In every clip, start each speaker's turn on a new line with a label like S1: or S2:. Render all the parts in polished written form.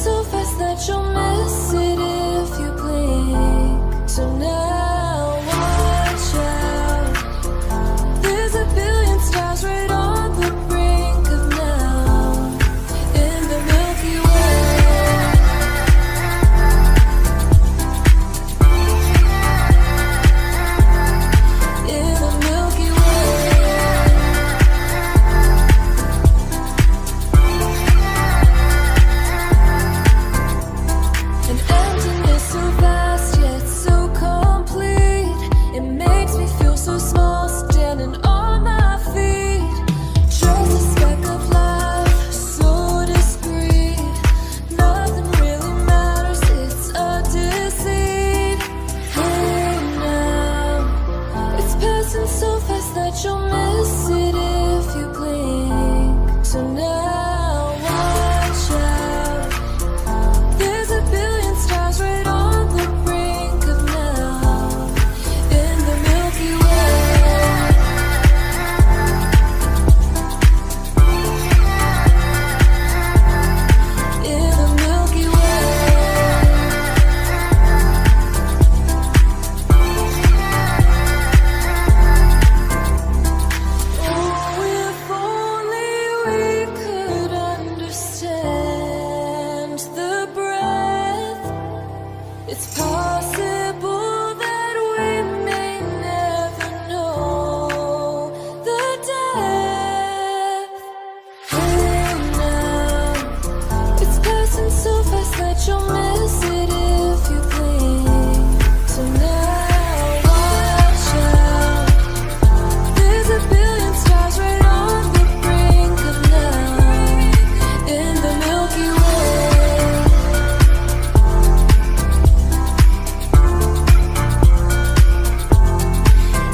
S1: so fast that you'll miss it if you blink. So now watch out. There's a billion stars right on the brink of now in the Milky Way. In the Milky Way. An emptiness so vast yet so complete. It makes me feel so small standing on my feet. Just a speck of light, so discreet. Nothing really matters, it's a deceit. Hey now, it's passing so fast that you'll miss it if you blink. So now watch out. There's a billion stars right on the brink of now in the Milky Way. In the Milky Way. Oh, if only we could understand the breath. It's possible that we may never know the depth. Hey now, it's passing so fast that you'll miss it if you blink. So now watch out. There's a billion stars right on the brink of now in the Milky Way.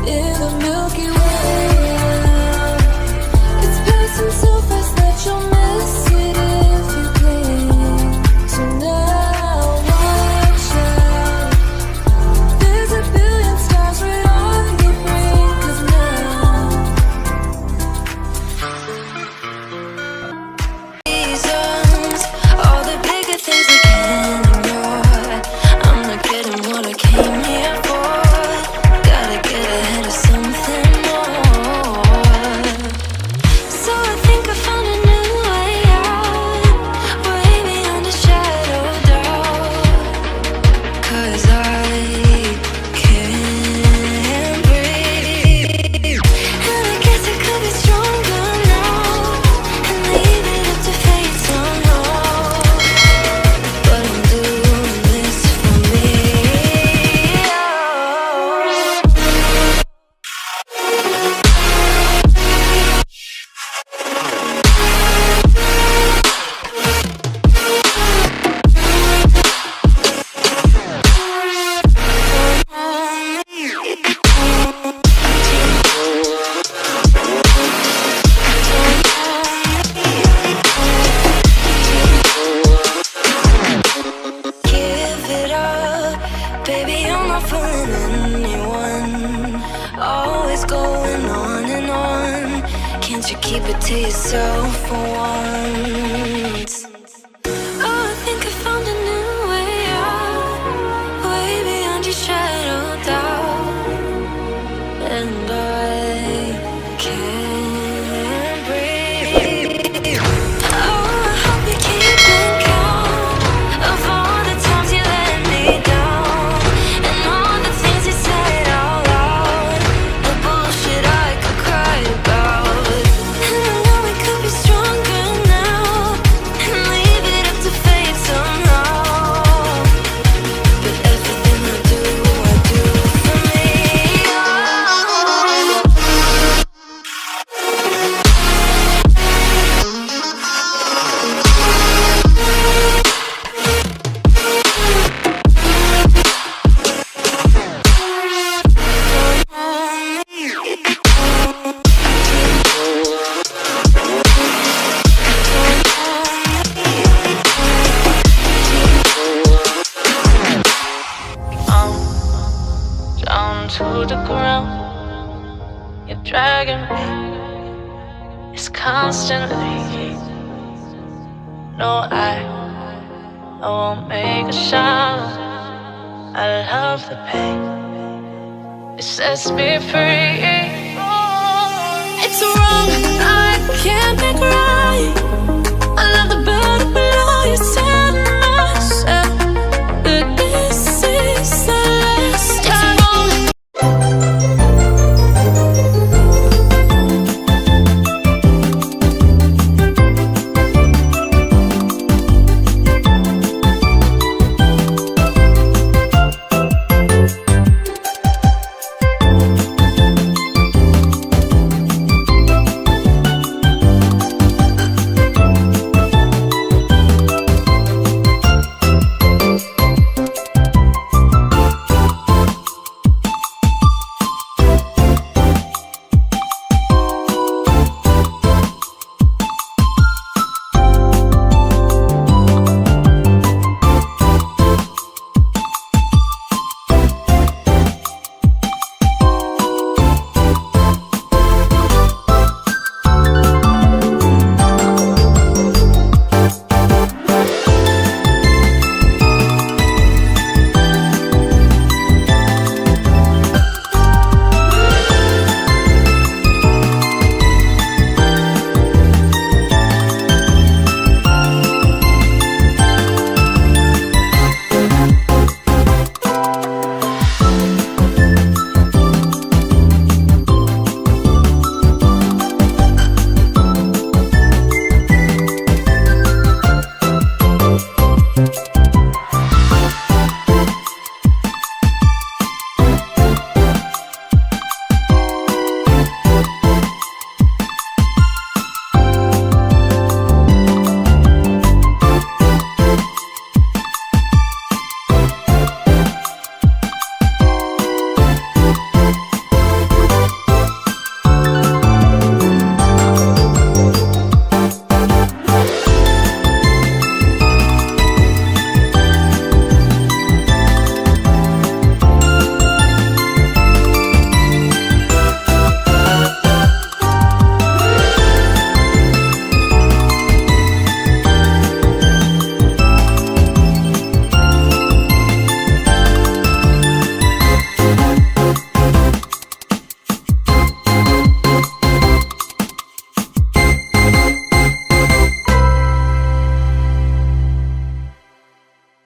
S1: In the Milky Way. It's passing so fast that you'll miss it if you blink. So now watch out. There's a billion stars right on the brink of now. Reasons, all the bigger things we can ignore. I'm not getting what I came here for. Gotta get ahead of something more. So I think I found a new way out, way beyond a shadow of doubt. 'Cause I can't breathe. And I guess I could be stronger now and leave it up to fate somehow. But I'm doing this for me. Give it up, baby, I'm not fooling anyone. Always going on and on. Can't you keep it to yourself for once? Oh, I think I found a new way out, way beyond your shadow of doubt. And I can't breathe. Oh, I hope you're keeping count of all the times you let me down, and all the things you said out loud, the bullshit I could cry about. And I know we could be stronger now and leave it up to fate somehow. But everything I do for me. Down to the ground, you're dragging me. It's constantly. No, I I won't make a sound. I love the pain. It sets me free. It's wrong, I can't make right.